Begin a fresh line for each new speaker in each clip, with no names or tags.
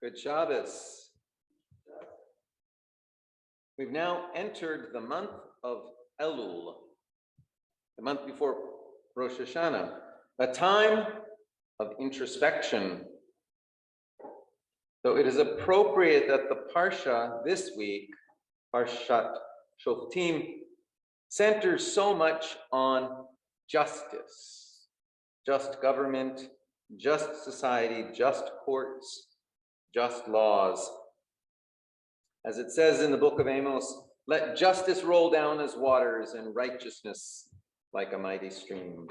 Good Shabbos. We've now entered the month of Elul, the month before Rosh Hashanah, a time of introspection. So it is appropriate that the Parsha this week, Parshat Shoftim, centers so much on justice, just government, just society, just courts, just laws. As it says in the book of Amos, let justice roll down as waters and righteousness like a mighty stream.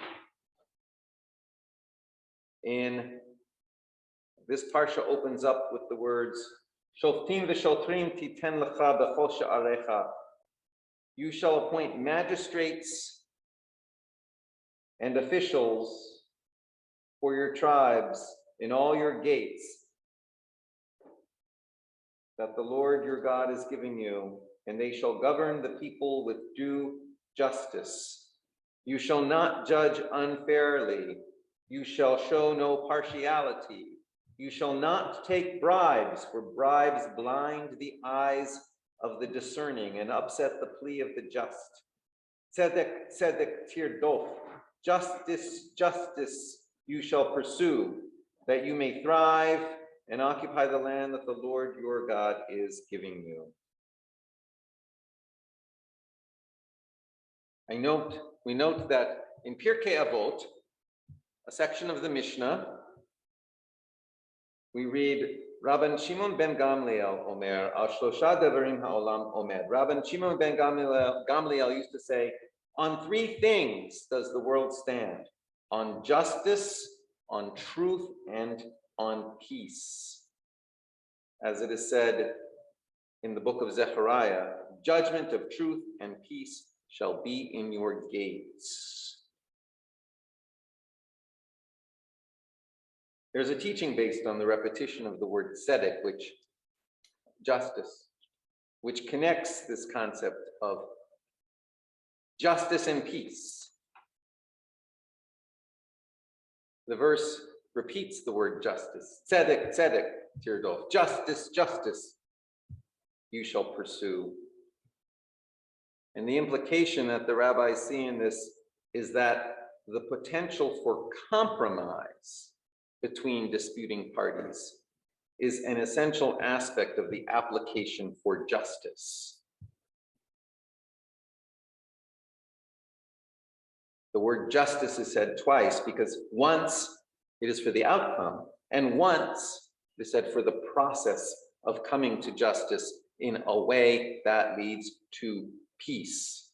In this parsha opens up with the words, Shoftim v'shotrim titen lecha b'chol she'arecha. You shall appoint magistrates and officials for your tribes in all your gates that the Lord your God is giving you, and they shall govern the people with due justice. You shall not judge unfairly. You shall show no partiality. You shall not take bribes, for bribes blind the eyes of the discerning and upset the plea of the just. Tzedek, tzedek tirdof. Justice, justice you shall pursue, that you may thrive and occupy the land that the Lord your God is giving you. We note that in Pirkei Avot, a section of the Mishnah, we read, Rabban Shimon ben Gamliel Omer, al shlosha devarim ha'olam omed. Rabban Shimon ben Gamliel used to say, on three things does the world stand: on justice, on truth, and on peace. As it is said in the book of Zechariah, judgment of truth and peace shall be in your gates. There's a teaching based on the repetition of the word tzedek, justice, which connects this concept of justice and peace. The verse repeats the word justice. Tzedek, tzedek, tirdof. Justice, justice, you shall pursue. And the implication that the rabbis see in this is that the potential for compromise between disputing parties is an essential aspect of the application for justice. The word justice is said twice because once it is for the outcome, and once it is said for the process of coming to justice in a way that leads to peace.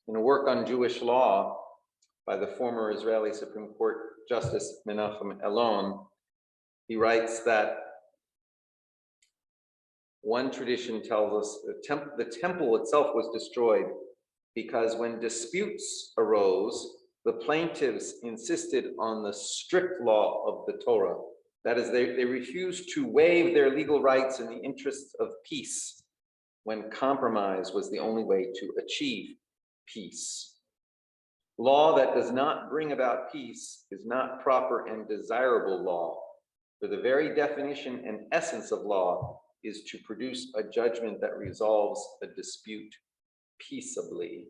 In a work on Jewish law by the former Israeli Supreme Court Justice Menachem Elon, he writes that one tradition tells us the temple itself was destroyed because when disputes arose, the plaintiffs insisted on the strict law of the Torah. That is, they refused to waive their legal rights in the interests of peace when compromise was the only way to achieve peace. Law that does not bring about peace is not proper and desirable law, for the very definition and essence of law is to produce a judgment that resolves a dispute peaceably.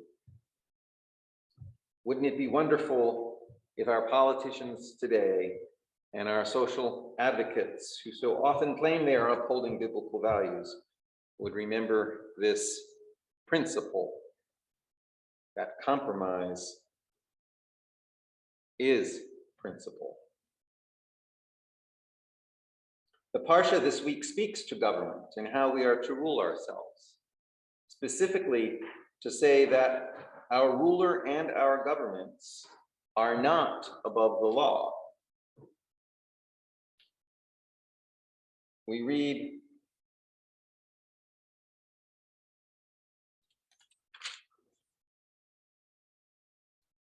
Wouldn't it be wonderful if our politicians today and our social advocates, who so often claim they are upholding biblical values, would remember this principle, that compromise is principle. The Parsha this week speaks to government and how we are to rule ourselves, specifically to say that our ruler and our governments are not above the law. We read,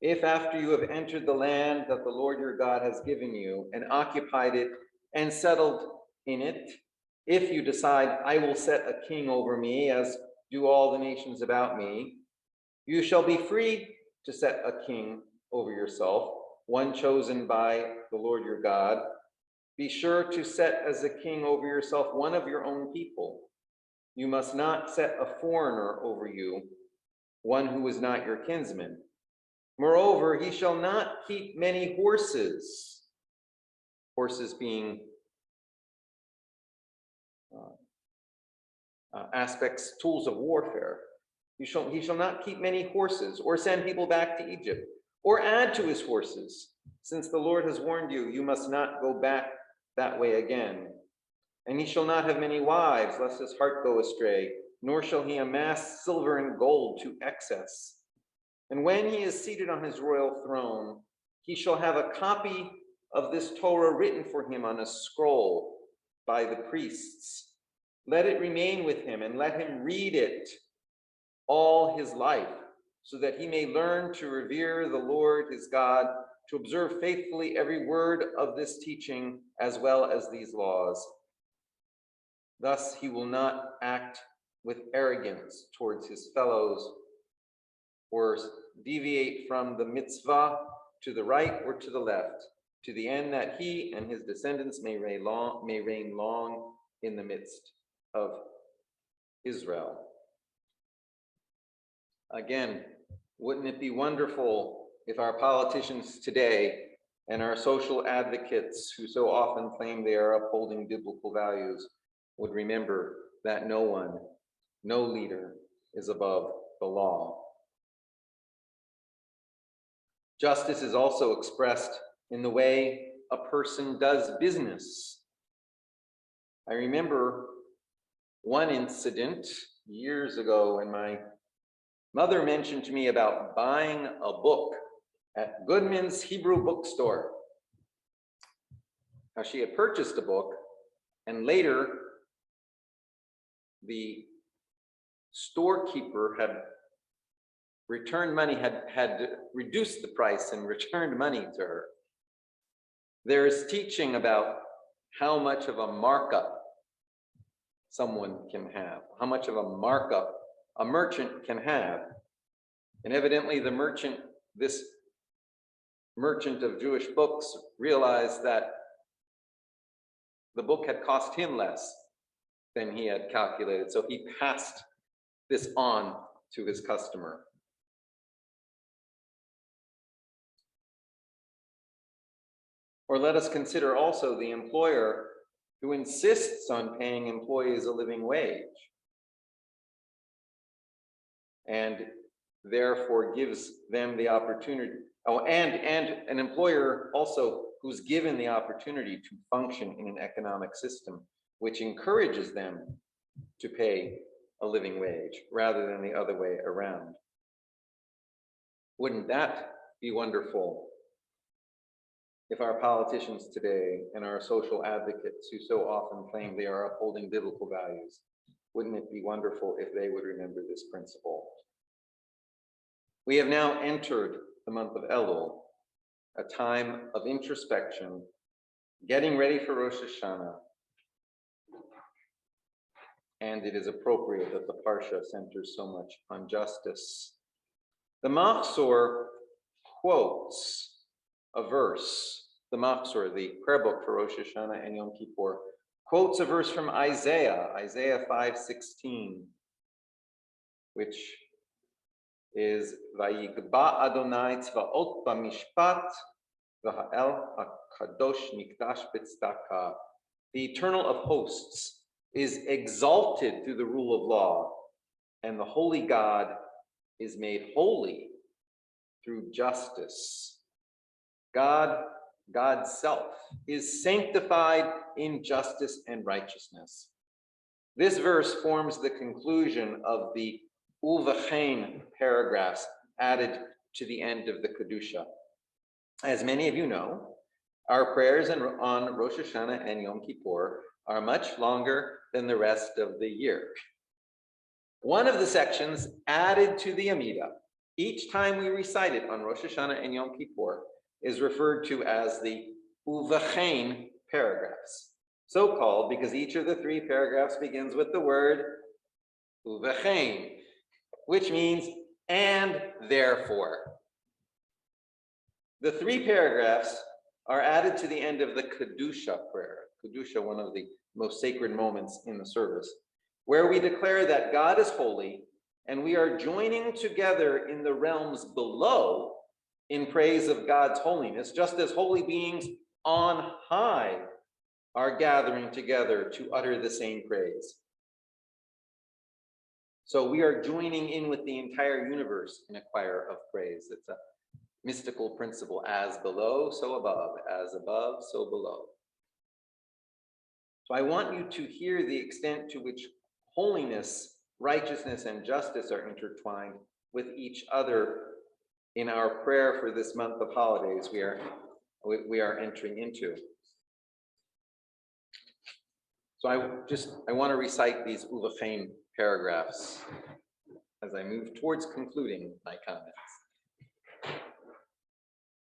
if after you have entered the land that the Lord your God has given you and occupied it and settled in it, if you decide, I will set a king over me, as do all the nations about me, you shall be free to set a king over yourself, one chosen by the Lord your God. Be sure to set as a king over yourself one of your own people. You must not set a foreigner over you, one who is not your kinsman. Moreover, he shall not keep many horses, horses being aspects, tools of warfare. He shall not keep many horses, or send people back to Egypt, or add to his horses. Since the Lord has warned you, you must not go back that way again. And he shall not have many wives, lest his heart go astray, nor shall he amass silver and gold to excess. And when he is seated on his royal throne, he shall have a copy of this Torah written for him on a scroll by the priests. Let it remain with him, and let him read it all his life, so that he may learn to revere the Lord his God, to observe faithfully every word of this teaching, as well as these laws. Thus he will not act with arrogance towards his fellows, or deviate from the mitzvah to the right or to the left, to the end that he and his descendants may reign long in the midst of Israel. Again, wouldn't it be wonderful if our politicians today and our social advocates who so often claim they are upholding biblical values would remember that no one, no leader is above the law. Justice is also expressed in the way a person does business. I remember one incident years ago when my mother mentioned to me about buying a book at Goodman's Hebrew bookstore. Now, she had purchased a book, and later the storekeeper had returned money, had reduced the price and returned money to her. There is teaching about how much of a markup someone can have, how much of a markup a merchant can have. And evidently this merchant of Jewish books realized that the book had cost him less than he had calculated. So he passed this on to his customer. Or let us consider also the employer who insists on paying employees a living wage and therefore gives them the opportunity. Oh, and an employer also who's given the opportunity to function in an economic system which encourages them to pay a living wage rather than the other way around. Wouldn't that be wonderful if our politicians today and our social advocates who so often claim they are upholding biblical values, wouldn't it be wonderful if they would remember this principle? We have now entered the month of Elul, a time of introspection, getting ready for Rosh Hashanah. And it is appropriate that the Parsha centers so much on justice. The Machzor quotes a verse. The Machzor, the prayer book for Rosh Hashanah and Yom Kippur, quotes a verse from Isaiah 5:16, which is Vayigba Adonai tzvaot b'mishpat v'ha'el hakadosh mikdash b'tzedakah. The Eternal of Hosts is exalted through the rule of law, and the Holy God is made holy through justice. God's self is sanctified in justice and righteousness. This verse forms the conclusion of the Uvachain paragraphs added to the end of the Kedusha. As many of you know, our prayers on Rosh Hashanah and Yom Kippur are much longer than the rest of the year. One of the sections added to the Amidah, each time we recite it on Rosh Hashanah and Yom Kippur, is referred to as the Uvachain paragraphs. So called because each of the three paragraphs begins with the word Uvachain, which means and therefore. The three paragraphs are added to the end of the Kedusha prayer. Kedusha, one of the most sacred moments in the service, where we declare that God is holy and we are joining together in the realms below in praise of God's holiness, just as holy beings on high are gathering together to utter the same praise. So we are joining in with the entire universe in a choir of praise. It's a mystical principle, as below, so above, as above, so below. So I want you to hear the extent to which holiness, righteousness, and justice are intertwined with each other in our prayer for this month of holidays we are entering into. So I want to recite these Ulachain paragraphs as I move towards concluding my comments.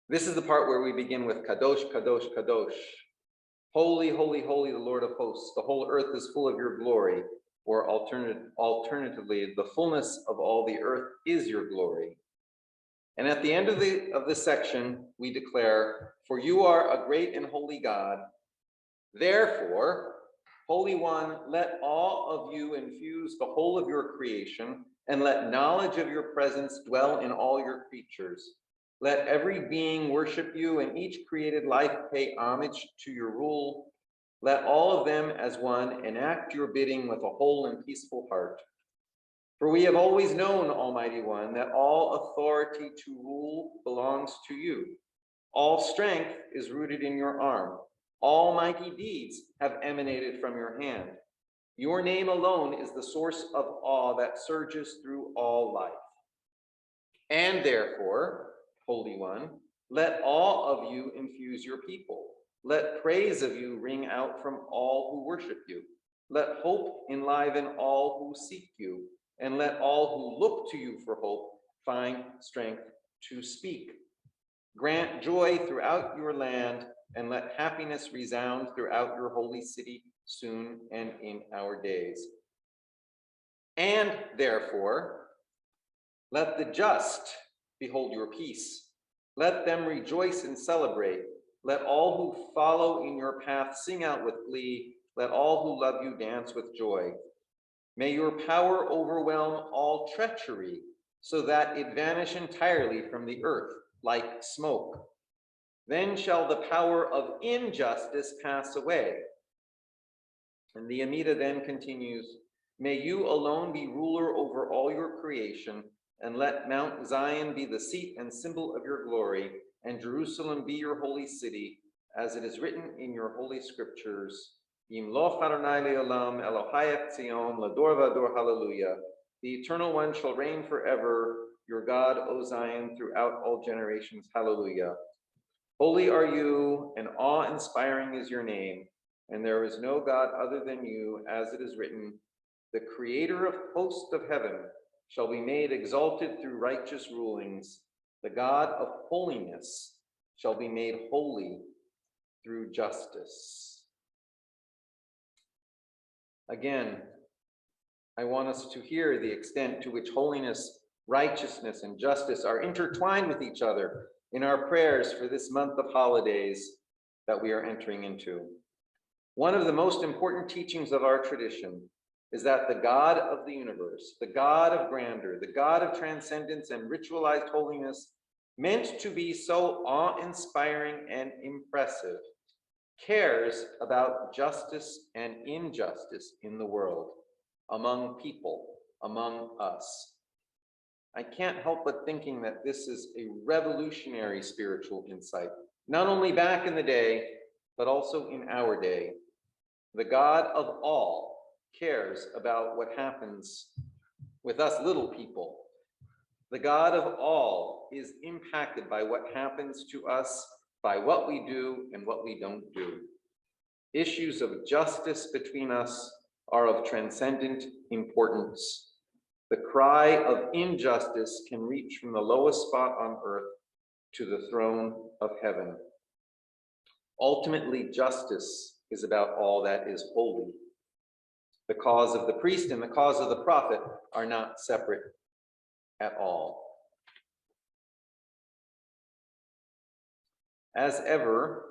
This is the part where we begin with Kadosh, Kadosh, Kadosh. Holy, holy, holy, the Lord of hosts. The whole earth is full of your glory. Or alternatively, the fullness of all the earth is your glory. And at the end of this section, we declare, for you are a great and holy God. Therefore, Holy One, let all of you infuse the whole of your creation, and let knowledge of your presence dwell in all your creatures. Let every being worship you, and each created life pay homage to your rule. Let all of them as one enact your bidding with a whole and peaceful heart. For we have always known, Almighty One, that all authority to rule belongs to you. All strength is rooted in your arm. All mighty deeds have emanated from your hand. Your name alone is the source of awe that surges through all life. And therefore, Holy One, let all of you infuse your people. Let praise of you ring out from all who worship you. Let hope enliven all who seek you. And let all who look to you for hope find strength to speak. Grant joy throughout your land, and let happiness resound throughout your holy city soon and in our days. And therefore, let the just behold your peace. Let them rejoice and celebrate. Let all who follow in your path sing out with glee. Let all who love you dance with joy. May your power overwhelm all treachery, so that it vanish entirely from the earth like smoke. Then shall the power of injustice pass away. And the Amida then continues, may you alone be ruler over all your creation, and let Mount Zion be the seat and symbol of your glory, and Jerusalem be your holy city, as it is written in your holy scriptures. Yimloch Adonai le'olam, Elohai et Zion, l'dor v'ador, hallelujah. The Eternal One shall reign forever, your God, O Zion, throughout all generations, hallelujah. Holy are you, and awe-inspiring is your name, and there is no God other than you, as it is written, the creator of hosts of heaven shall be made exalted through righteous rulings. The God of holiness shall be made holy through justice. Again, I want us to hear the extent to which holiness, righteousness, and justice are intertwined with each other in our prayers for this month of holidays that we are entering into. One of the most important teachings of our tradition is that the God of the universe, the God of grandeur, the God of transcendence and ritualized holiness, meant to be so awe-inspiring and impressive, cares about justice and injustice in the world, among people, among us. I can't help but thinking that this is a revolutionary spiritual insight, not only back in the day, but also in our day. The God of all cares about what happens with us little people. The God of all is impacted by what happens to us, by what we do and what we don't do. Issues of justice between us are of transcendent importance. The cry of injustice can reach from the lowest spot on earth to the throne of heaven. Ultimately, justice is about all that is holy. The cause of the priest and the cause of the prophet are not separate at all. As ever,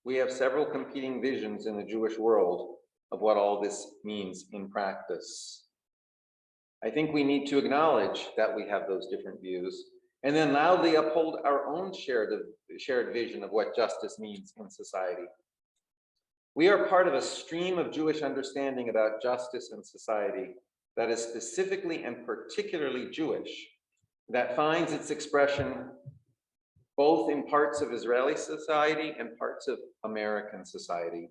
We have several competing visions in the Jewish world of what all this means in practice. I think we need to acknowledge that we have those different views and then loudly uphold our own shared vision of what justice means in society. We are part of a stream of Jewish understanding about justice and society that is specifically and particularly Jewish, that finds its expression both in parts of Israeli society and parts of American society.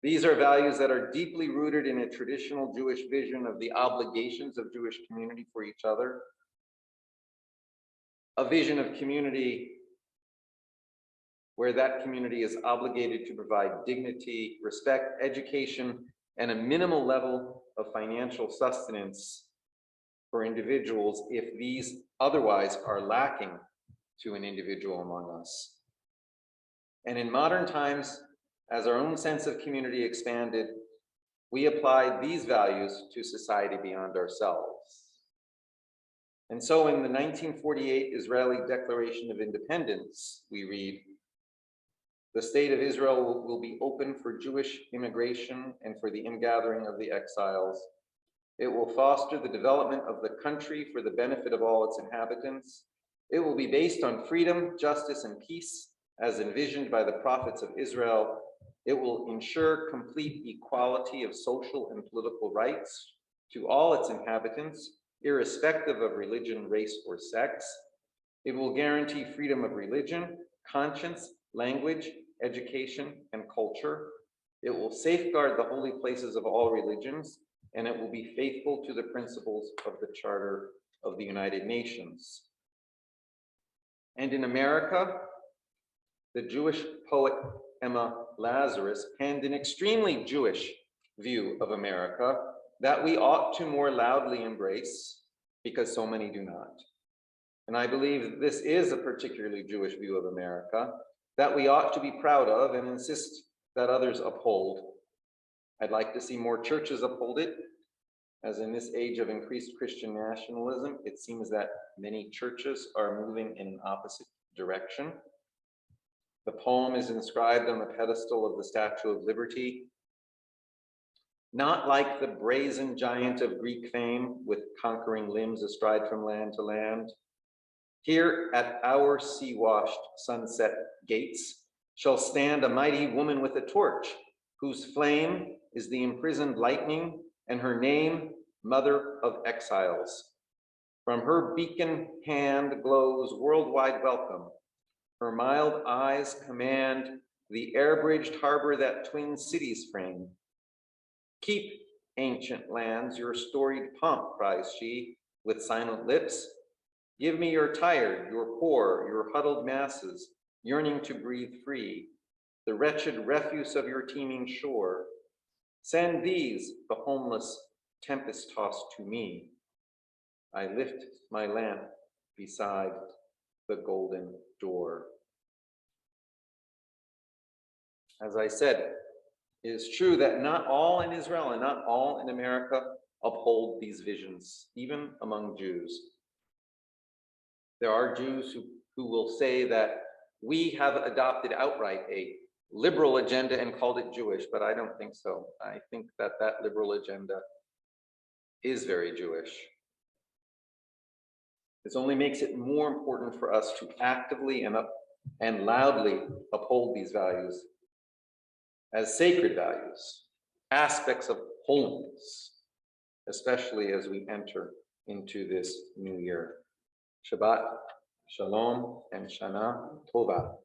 These are values that are deeply rooted in a traditional Jewish vision of the obligations of Jewish community for each other, a vision of community where that community is obligated to provide dignity, respect, education, and a minimal level of financial sustenance for individuals if these otherwise are lacking to an individual among us. And in modern times, as our own sense of community expanded, we applied these values to society beyond ourselves. And so in the 1948 Israeli Declaration of Independence, we read, "The state of Israel will be open for Jewish immigration and for the ingathering of the exiles. It will foster the development of the country for the benefit of all its inhabitants. It will be based on freedom, justice, and peace, as envisioned by the prophets of Israel. It will ensure complete equality of social and political rights to all its inhabitants, irrespective of religion, race, or sex. It will guarantee freedom of religion, conscience, language, education, and culture. It will safeguard the holy places of all religions, and it will be faithful to the principles of the Charter of the United Nations." And in America, the Jewish poet Emma Lazarus penned an extremely Jewish view of America that we ought to more loudly embrace because so many do not. And I believe this is a particularly Jewish view of America that we ought to be proud of and insist that others uphold. I'd like to see more churches uphold it, as in this age of increased Christian nationalism, it seems that many churches are moving in an opposite direction. The poem is inscribed on the pedestal of the Statue of Liberty. "Not like the brazen giant of Greek fame, with conquering limbs astride from land to land. Here at our sea-washed sunset gates shall stand a mighty woman with a torch, whose flame is the imprisoned lightning, and her name, Mother of Exiles. From her beacon hand glows worldwide welcome. Her mild eyes command the air-bridged harbor that twin cities frame. Keep, ancient lands, your storied pomp," cries she, with silent lips. "Give me your tired, your poor, your huddled masses, yearning to breathe free, the wretched refuse of your teeming shore. Send these, the homeless, tempest-tossed, to me. I lift my lamp beside the golden door." As I said, it is true that not all in Israel and not all in America uphold these visions, even among Jews. There are Jews who will say that we have adopted outright a liberal agenda and called it Jewish, but I don't think so. I think that that liberal agenda is very Jewish. This only makes it more important for us to actively and loudly uphold these values as sacred values, aspects of holiness, especially as we enter into this new year. Shabbat, Shalom, and Shana Tova.